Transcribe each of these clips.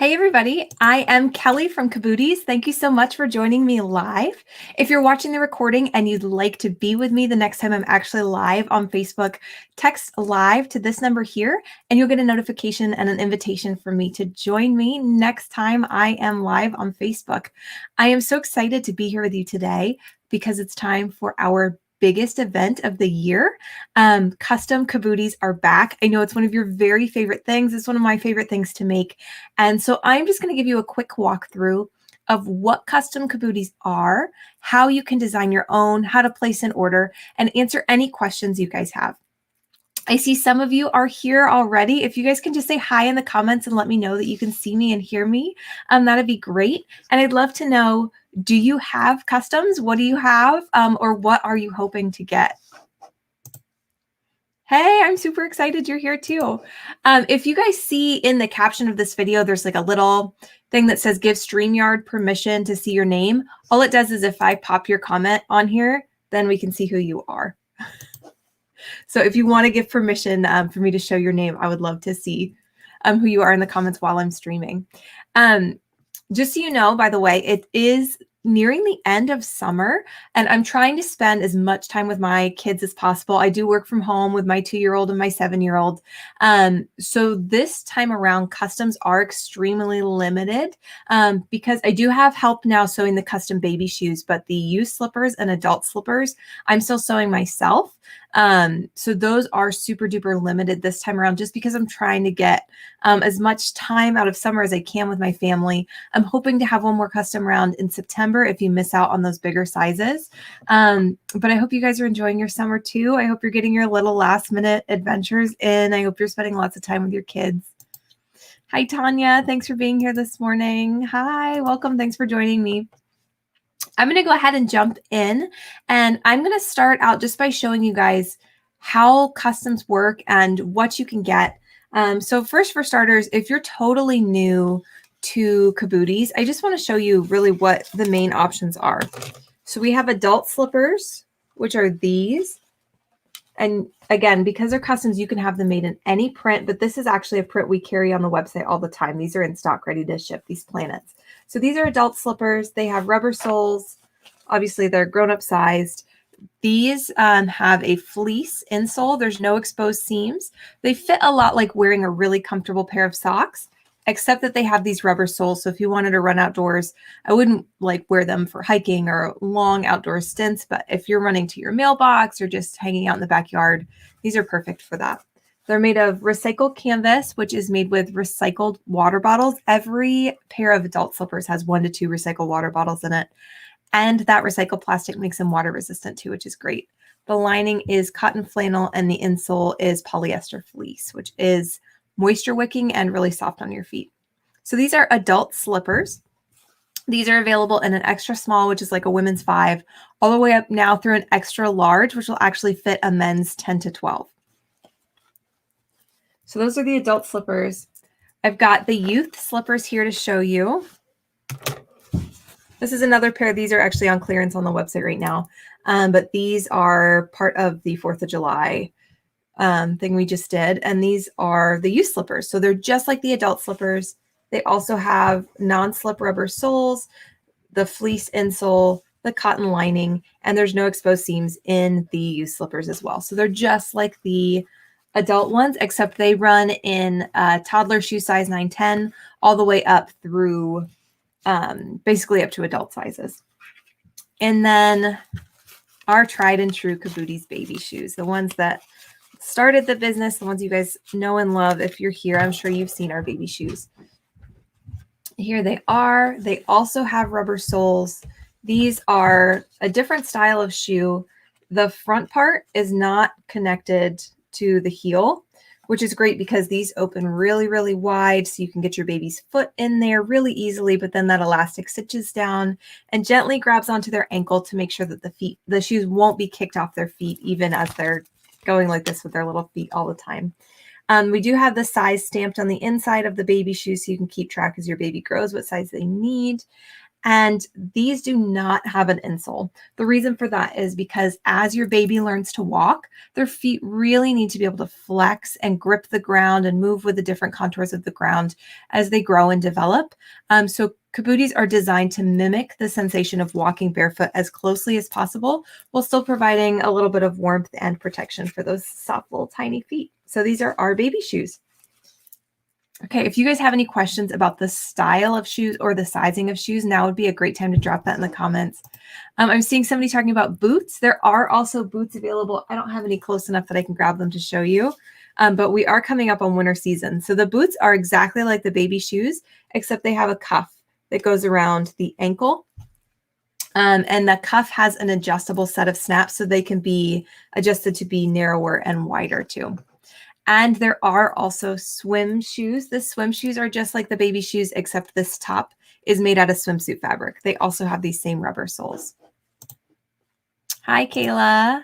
Hey everybody, I am Kelly from Cabooties. Thank you so much for joining me live. If you're watching the recording and you'd like to be with me the next time I'm actually live on Facebook, text live to this number here and you'll get a notification and an invitation for me to join me next time I am live on Facebook. I am so excited to be here with you today because it's time for our biggest event of the year. Custom Cabooties are back. I know it's one of your very favorite things. It's one of my favorite things to make. And so I'm just going to give you a quick walkthrough of what custom Cabooties are, how you can design your own, how to place an order, and answer any questions you guys have. I see some of you are here already. If you guys can just say hi in the comments and let me know that you can see me and hear me, that'd be great. And I'd love to know, do you have customs? What do you have? Or what are you hoping to get? Hey, I'm super excited you're here too. If you guys see in the caption of this video, there's like a little thing that says give StreamYard permission to see your name. All it does is if I pop your comment on here, then we can see who you are. So if you want to give permission for me to show your name, I would love to see who you are in the comments while I'm streaming. Just so you know, by the way, it is nearing the end of summer and I'm trying to spend as much time with my kids as possible. I do work from home with my 2-year-old and my 7-year-old. So this time around, customs are extremely limited because I do have help now sewing the custom baby shoes, but the youth slippers and adult slippers, I'm still sewing myself. So those are super duper limited this time around just because I'm trying to get as much time out of summer as I can with my family. I'm hoping to have one more custom round in September if you miss out on those bigger sizes. But I hope you guys are enjoying your summer too. I hope you're getting your little last minute adventures in. I hope you're spending lots of time with your kids. Hi, Tanya. Thanks for being here this morning. Hi, welcome. Thanks for joining me. I'm going to go ahead and jump in and I'm going to start out just by showing you guys how customs work and what you can get. So first, for starters, if you're totally new to Cabooties, I just want to show you really what the main options are. So we have adult slippers, which are these. And again, because they're customs, you can have them made in any print, but this is actually a print we carry on the website all the time. These are in stock, ready to ship, these planets. So these are adult slippers. They have rubber soles. Obviously, they're grown-up sized. These have a fleece insole. There's no exposed seams. They fit a lot like wearing a really comfortable pair of socks, except that they have these rubber soles. So if you wanted to run outdoors, I wouldn't like wear them for hiking or long outdoor stints. But if you're running to your mailbox or just hanging out in the backyard, these are perfect for that. They're made of recycled canvas, which is made with recycled water bottles. Every pair of adult slippers has 1 to 2 recycled water bottles in it. And that recycled plastic makes them water resistant too, which is great. The lining is cotton flannel and the insole is polyester fleece, which is moisture wicking and really soft on your feet. So these are adult slippers. These are available in an extra small, which is like a women's 5, all the way up now through an extra large, which will actually fit a men's 10 to 12. So those are the adult slippers. I've got the youth slippers here to show you. This is another pair. These are actually on clearance on the website right now. But these are part of the 4th of July thing we just did. And these are the youth slippers. So they're just like the adult slippers. They also have non-slip rubber soles, the fleece insole, the cotton lining, and there's no exposed seams in the youth slippers as well. So they're just like the adult ones, except they run in toddler shoe size 9-10 all the way up through basically up to adult sizes. And then our tried and true Cabooties baby shoes, the ones that started the business, the ones you guys know and love. If you're here, I'm sure you've seen our baby shoes. Here they are. They also have rubber soles. These are a different style of shoe. The front part is not connected to the heel, which is great because these open really, really wide so you can get your baby's foot in there really easily, but then that elastic cinches down and gently grabs onto their ankle to make sure that the shoes won't be kicked off their feet even as they're going like this with their little feet all the time. We do have the size stamped on the inside of the baby shoes so you can keep track as your baby grows what size they need. And these do not have an insole. The reason for that is because as your baby learns to walk, their feet really need to be able to flex and grip the ground and move with the different contours of the ground as they grow and develop. So Cabooties are designed to mimic the sensation of walking barefoot as closely as possible, while still providing a little bit of warmth and protection for those soft little tiny feet. So these are our baby shoes. Okay, if you guys have any questions about the style of shoes or the sizing of shoes, now would be a great time to drop that in the comments. I'm seeing somebody talking about boots. There are also boots available. I don't have any close enough that I can grab them to show you, but we are coming up on winter season. So the boots are exactly like the baby shoes, except they have a cuff that goes around the ankle. And the cuff has an adjustable set of snaps, so they can be adjusted to be narrower and wider too. And there are also swim shoes. The swim shoes are just like the baby shoes, except this top is made out of swimsuit fabric. They also have these same rubber soles. Hi, Kayla.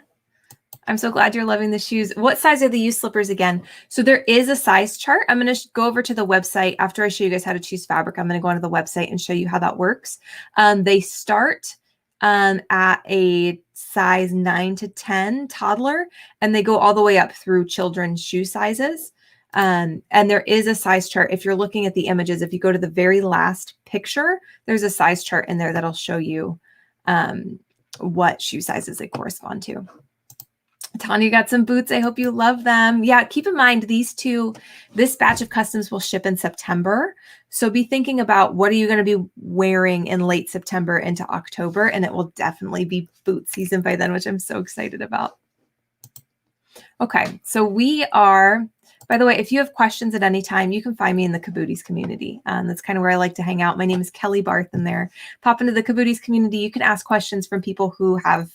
I'm so glad you're loving the shoes. What size are the youth slippers again? So there is a size chart. I'm going to go over to the website. After I show you guys how to choose fabric, I'm going to go onto the website and show you how that works. They start at a size 9 to 10 toddler, and they go all the way up through children's shoe sizes. And there is a size chart. If you're looking at the images, if you go to the very last picture, there's a size chart in there that'll show you what shoe sizes they correspond to. Tanya got some boots. I hope you love them. Yeah, keep in mind this batch of customs will ship in September. So be thinking about what are you going to be wearing in late September into October, and it will definitely be boot season by then, which I'm so excited about. Okay, so we are, by the way, if you have questions at any time, you can find me in the Cabooties community. That's kind of where I like to hang out. My name is Kelly Barth in there. Pop into the Cabooties community. You can ask questions from people who have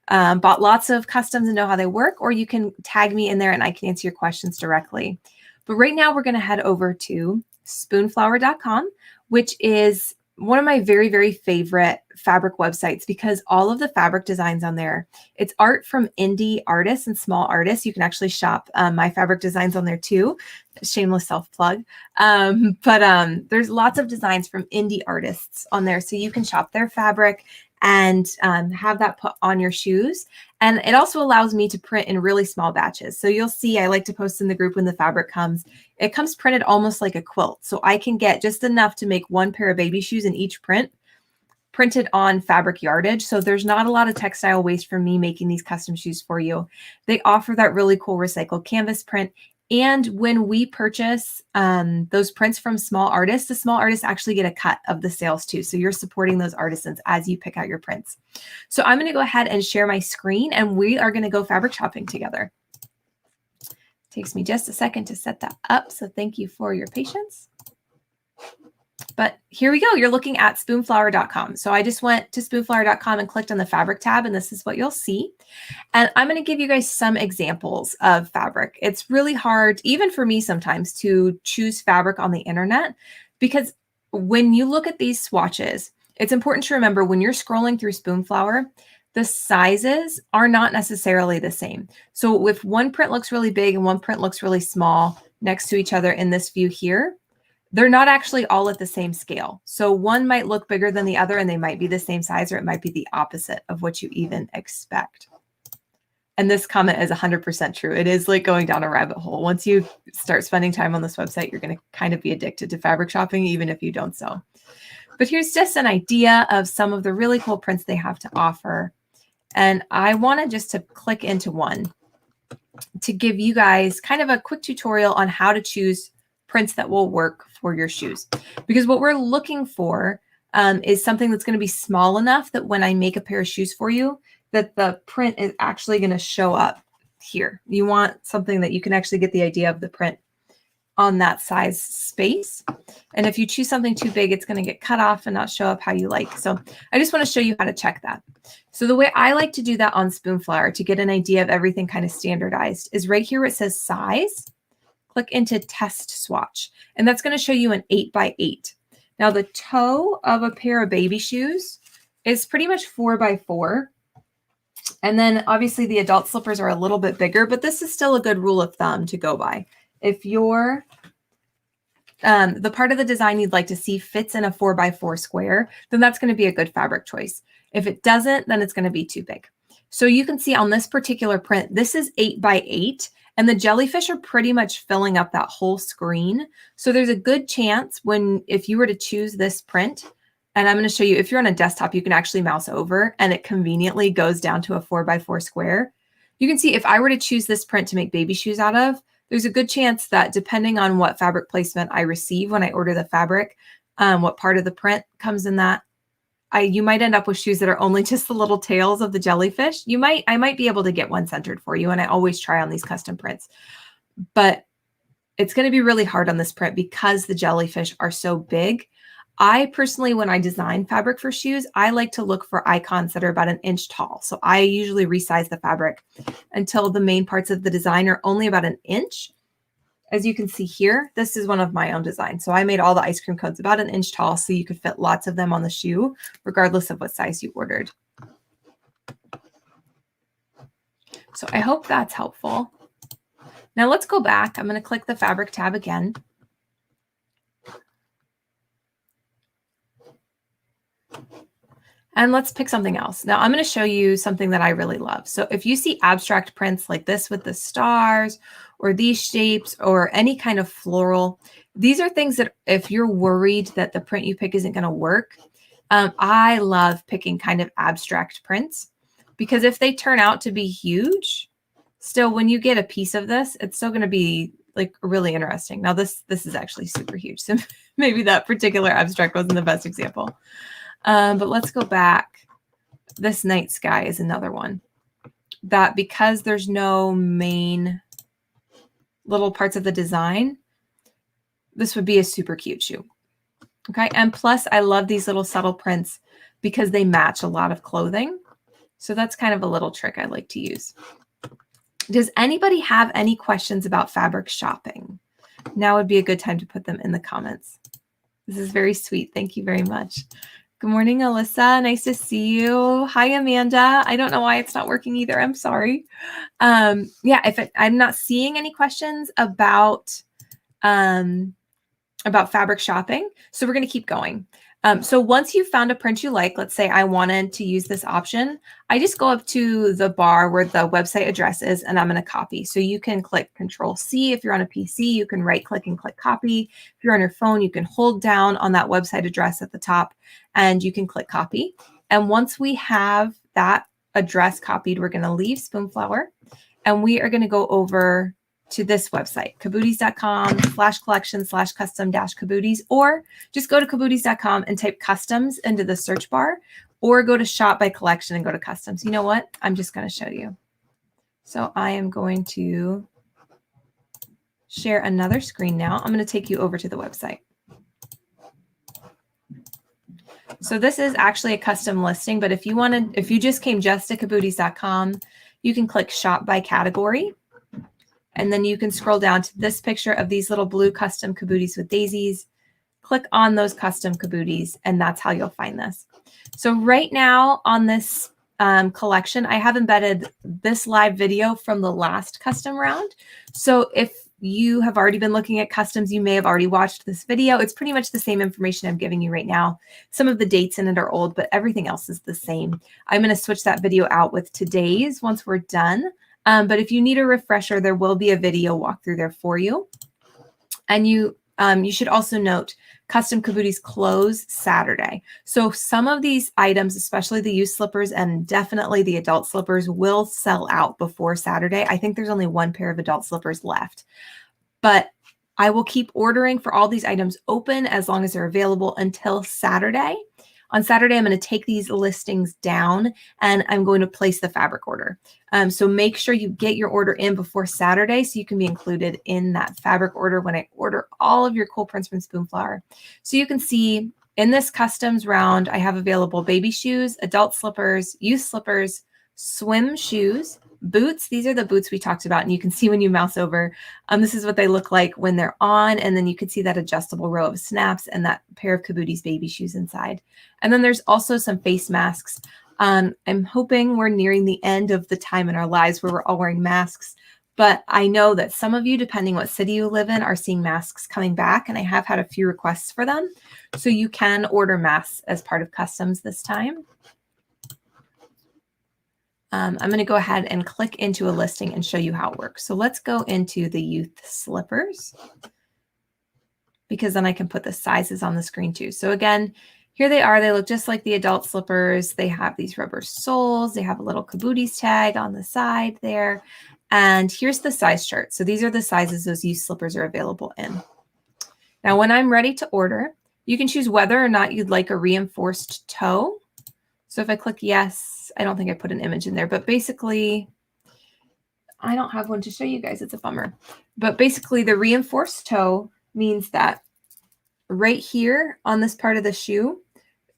bought lots of customs and know how they work, or you can tag me in there and I can answer your questions directly. But right now we're going to head over to spoonflower.com, which is one of my very, very favorite fabric websites because all of the fabric designs on there, it's art from indie artists and small artists. You can actually shop my fabric designs on there too. Shameless self-plug. But there's lots of designs from indie artists on there. So you can shop their fabric and have that put on your shoes. And it also allows me to print in really small batches. So you'll see, I like to post in the group when the fabric comes. It comes printed almost like a quilt. So I can get just enough to make one pair of baby shoes in each print, printed on fabric yardage. So there's not a lot of textile waste from me making these custom shoes for you. They offer that really cool recycled canvas print. And when we purchase those prints from small artists, the small artists actually get a cut of the sales too. So you're supporting those artisans as you pick out your prints. So I'm going to go ahead and share my screen and we are going to go fabric shopping together. Takes me just a second to set that up. So thank you for your patience. But here we go. You're looking at spoonflower.com. So I just went to spoonflower.com and clicked on the fabric tab, and this is what you'll see. And I'm going to give you guys some examples of fabric. It's really hard, even for me sometimes, to choose fabric on the internet because when you look at these swatches, it's important to remember when you're scrolling through Spoonflower, the sizes are not necessarily the same. So if one print looks really big and one print looks really small next to each other in this view here, they're not actually all at the same scale. So one might look bigger than the other and they might be the same size, or it might be the opposite of what you even expect. And this comment is 100% true. It is like going down a rabbit hole. Once you start spending time on this website, you're going to kind of be addicted to fabric shopping, even if you don't sew. But here's just an idea of some of the really cool prints they have to offer. And I wanted just to click into one to give you guys kind of a quick tutorial on how to choose prints that will work for your shoes. Because what we're looking for is something that's going to be small enough that when I make a pair of shoes for you, that the print is actually going to show up here. You want something that you can actually get the idea of the print on that size space. And if you choose something too big, it's going to get cut off and not show up how you like. So I just want to show you how to check that. So the way I like to do that on Spoonflower to get an idea of everything kind of standardized is right here where it says size. Click into test swatch, and that's going to show you an 8x8. Now the toe of a pair of baby shoes is pretty much 4x4. And then obviously the adult slippers are a little bit bigger, but this is still a good rule of thumb to go by. If your the part of the design you'd like to see fits in a 4x4 square, then that's going to be a good fabric choice. If it doesn't, then it's going to be too big. So you can see on this particular print, this is 8x8, and the jellyfish are pretty much filling up that whole screen. So there's a good chance if you were to choose this print, and I'm going to show you, if you're on a desktop, you can actually mouse over and it conveniently goes down to a 4x4 square. You can see if I were to choose this print to make baby shoes out of, there's a good chance that depending on what fabric placement I receive when I order the fabric, what part of the print comes in that, you might end up with shoes that are only just the little tails of the jellyfish. I might be able to get one centered for you, and I always try on these custom prints. But it's going to be really hard on this print because the jellyfish are so big. I personally, when I design fabric for shoes, I like to look for icons that are about 1 inch tall. So I usually resize the fabric until the main parts of the design are only about 1 inch. As you can see here, this is one of my own designs. So I made all the ice cream cones about 1 inch tall so you could fit lots of them on the shoe, regardless of what size you ordered. So I hope that's helpful. Now let's go back. I'm going to click the fabric tab again. And let's pick something else. Now I'm going to show you something that I really love. So if you see abstract prints like this with the stars or these shapes or any kind of floral, these are things that if you're worried that the print you pick isn't going to work, I love picking kind of abstract prints because if they turn out to be huge, still when you get a piece of this, it's still going to be like really interesting. Now this is actually super huge. So maybe that particular abstract wasn't the best example. But let's go back. This night sky is another one that because there's no main little parts of the design, this would be a super cute shoe. Okay. And plus I love these little subtle prints because they match a lot of clothing. So that's kind of a little trick I like to use. Does anybody have any questions about fabric shopping? Now would be a good time to put them in the comments. This is very sweet. Thank you very much. Good morning, Alyssa. Nice to see you. Hi, Amanda. I don't know why it's not working either. I'm sorry. Yeah, I'm not seeing any questions about fabric shopping, so we're going to keep going. So once you've found a print you like, let's say I wanted to use this option, I just go up to the bar where the website address is and I'm going to copy. So you can click Control-C. If you're on a PC, you can right click and click copy. If you're on your phone, you can hold down on that website address at the top and you can click copy. And once we have that address copied, we're going to leave Spoonflower and we are going to go over to this website, cabooties.com/collection/custom-cabooties, or just go to cabooties.com and type customs into the search bar, or go to shop by collection and go to customs. You know what? I'm just going to show you. So I am going to share another screen now. I'm going to take you over to the website. So this is actually a custom listing, but if you just came just to cabooties.com, you can click shop by category. And then you can scroll down to this picture of these little blue custom cabooties with daisies. Click on those custom cabooties, and that's how you'll find this. So right now on this collection, I have embedded this live video from the last custom round. So if you have already been looking at customs, you may have already watched this video. It's pretty much the same information I'm giving you right now. Some of the dates in it are old, but everything else is the same. I'm going to switch that video out with today's once we're done. But if you need a refresher, there will be a video walkthrough there for you. And you should also note custom cabooties close Saturday. So some of these items, especially the youth slippers and definitely the adult slippers, will sell out before Saturday. I think there's only one pair of adult slippers left. But I will keep ordering for all these items open as long as they're available until Saturday. On Saturday, I'm going to take these listings down and I'm going to place the fabric order. So make sure you get your order in before Saturday so you can be included in that fabric order when I order all of your cool prints from Spoonflower. So you can see in this customs round, I have available baby shoes, adult slippers, youth slippers, swim shoes, boots. These are the boots we talked about, and you can see when you mouse over, this is what they look like when they're on, and then you can see that adjustable row of snaps and that pair of Cabooties baby shoes inside. And then there's also some face masks. I'm hoping we're nearing the end of the time in our lives where we're all wearing masks, But I know that some of you, depending what city you live in, are seeing masks coming back, and I have had a few requests for them. So you can order masks as part of customs this time. I'm going to go ahead and click into a listing and show you how it works. So let's go into the youth slippers, because then I can put the sizes on the screen too. So again, here they are. They look just like the adult slippers. They have these rubber soles. They have a little Cabooties tag on the side there. And here's the size chart. So these are the sizes those youth slippers are available in. Now, when I'm ready to order, you can choose whether or not you'd like a reinforced toe. So if I click yes, I don't think I put an image in there, but basically, I don't have one to show you guys. It's a bummer. But basically, the reinforced toe means that right here on this part of the shoe,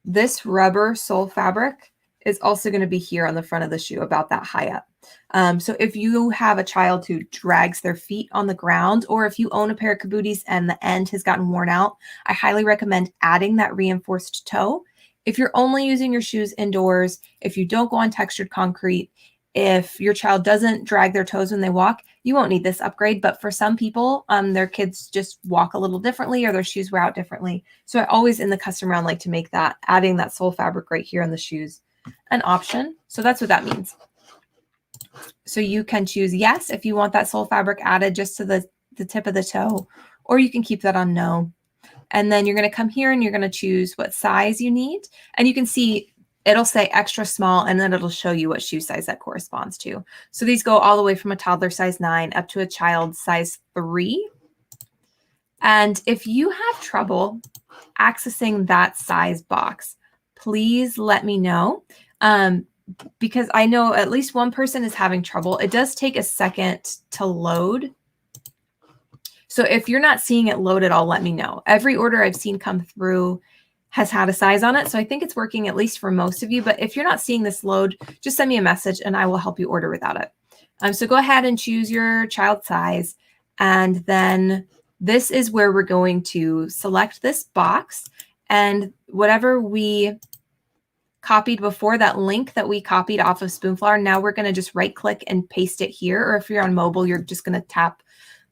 this rubber sole fabric is also going to be here on the front of the shoe, about that high up. So if you have a child who drags their feet on the ground, or if you own a pair of Cabooties and the end has gotten worn out, I highly recommend adding that reinforced toe. If you're only using your shoes indoors, if you don't go on textured concrete, if your child doesn't drag their toes when they walk, you won't need this upgrade. But for some people, their kids just walk a little differently, or their shoes wear out differently. So I always, in the custom round, like to make that adding that sole fabric right here on the shoes an option. So that's what that means. So you can choose yes if you want that sole fabric added just to the tip of the toe, or you can keep that on no. And then you're going to come here and you're going to choose what size you need. And you can see it'll say extra small, and then it'll show you what shoe size that corresponds to. So these go all the way from a toddler size 9 up to a child size 3. And if you have trouble accessing that size box, please let me know, because I know at least one person is having trouble. It does take a second to load. So if you're not seeing it load at all, let me know. Every order I've seen come through has had a size on it. So I think it's working at least for most of you. But if you're not seeing this load, just send me a message and I will help you order without it. So go ahead and choose your child size. And then this is where we're going to select this box, and whatever we copied before, that link that we copied off of Spoonflower, now we're going to just right click and paste it here. Or if you're on mobile, you're just going to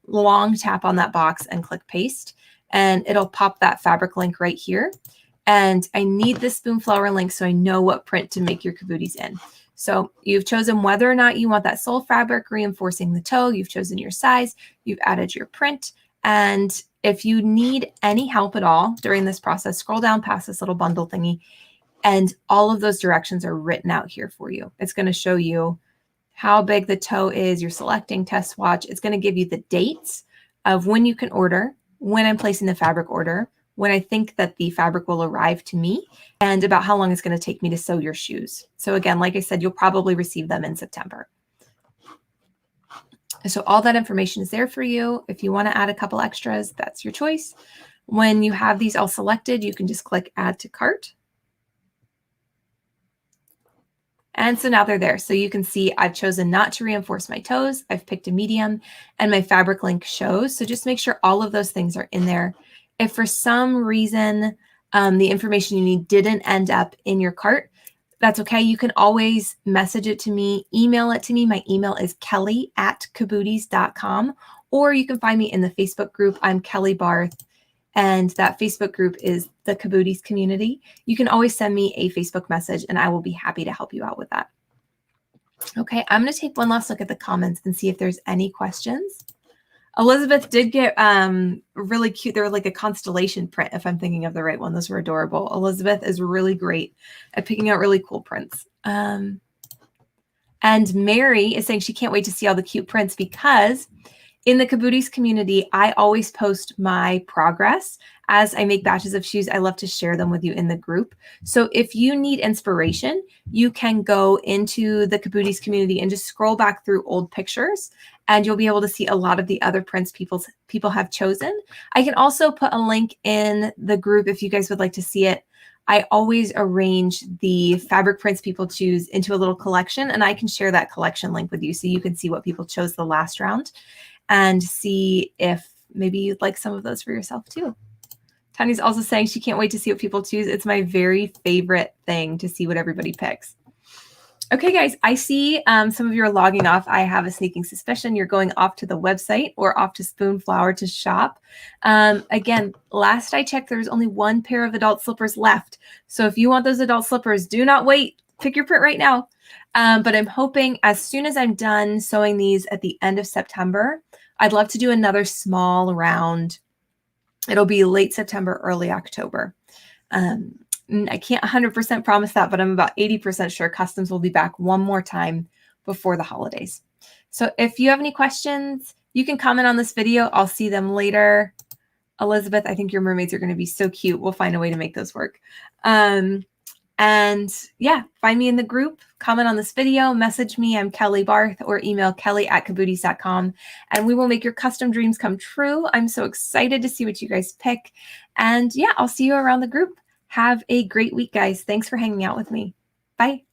long tap on that box and click paste, and it'll pop that fabric link right here. And I need this Spoonflower link so I know what print to make your Cabooties in. So you've chosen whether or not you want that sole fabric reinforcing the toe. You've chosen your size. You've added your print. And if you need any help at all during this process, scroll down past this little bundle thingy, and all of those directions are written out here for you. It's going to show you how big the toe is, your selecting test swatch. It's going to give you the dates of when you can order, when I'm placing the fabric order, when I think that the fabric will arrive to me, and about how long it's going to take me to sew your shoes. So again, like I said, you'll probably receive them in September. So all that information is there for you. If you want to add a couple extras, that's your choice. When you have these all selected, you can just click add to cart. And so now they're there. So you can see I've chosen not to reinforce my toes. I've picked a medium, and my fabric link shows. So just make sure all of those things are in there. If for some reason the information you need didn't end up in your cart, that's okay. You can always message it to me, email it to me. My email is kelly@cabooties.com, or you can find me in the Facebook group. I'm Kelly Barth, and that Facebook group is the Cabooties community. You can always send me a Facebook message and I will be happy to help you out with that. Okay, I'm going to take one last look at the comments and see if there's any questions. Elizabeth did get really cute. They were like a constellation print, if I'm thinking of the right one. Those were adorable. Elizabeth is really great at picking out really cool prints. And Mary is saying she can't wait to see all the cute prints, because in the Cabooties community, I always post my progress as I make batches of shoes. I love to share them with you in the group. So if you need inspiration, you can go into the Cabooties community and just scroll back through old pictures, and you'll be able to see a lot of the other prints people have chosen. I can also put a link in the group if you guys would like to see it. I always arrange the fabric prints people choose into a little collection, and I can share that collection link with you so you can see what people chose the last round and see if maybe you'd like some of those for yourself too. Tanya's also saying she can't wait to see what people choose. It's my very favorite thing to see what everybody picks. Okay, guys, I see some of you are logging off. I have a sneaking suspicion you're going off to the website or off to Spoonflower to shop. Again, last I checked, there was only one pair of adult slippers left. So if you want those adult slippers, do not wait. Pick your print right now. But I'm hoping as soon as I'm done sewing these at the end of September, I'd love to do another small round. It'll be late September, early October. I can't 100% promise that, but I'm about 80% sure customs will be back one more time before the holidays. So if you have any questions, you can comment on this video. I'll see them later. Elizabeth, I think your mermaids are going to be so cute. We'll find a way to make those work. And yeah, find me in the group, comment on this video, message me. I'm Kelly Barth, or email kelly@cabooties.com, and we will make your custom dreams come true. I'm so excited to see what you guys pick. And yeah, I'll see you around the group. Have a great week, guys. Thanks for hanging out with me. Bye.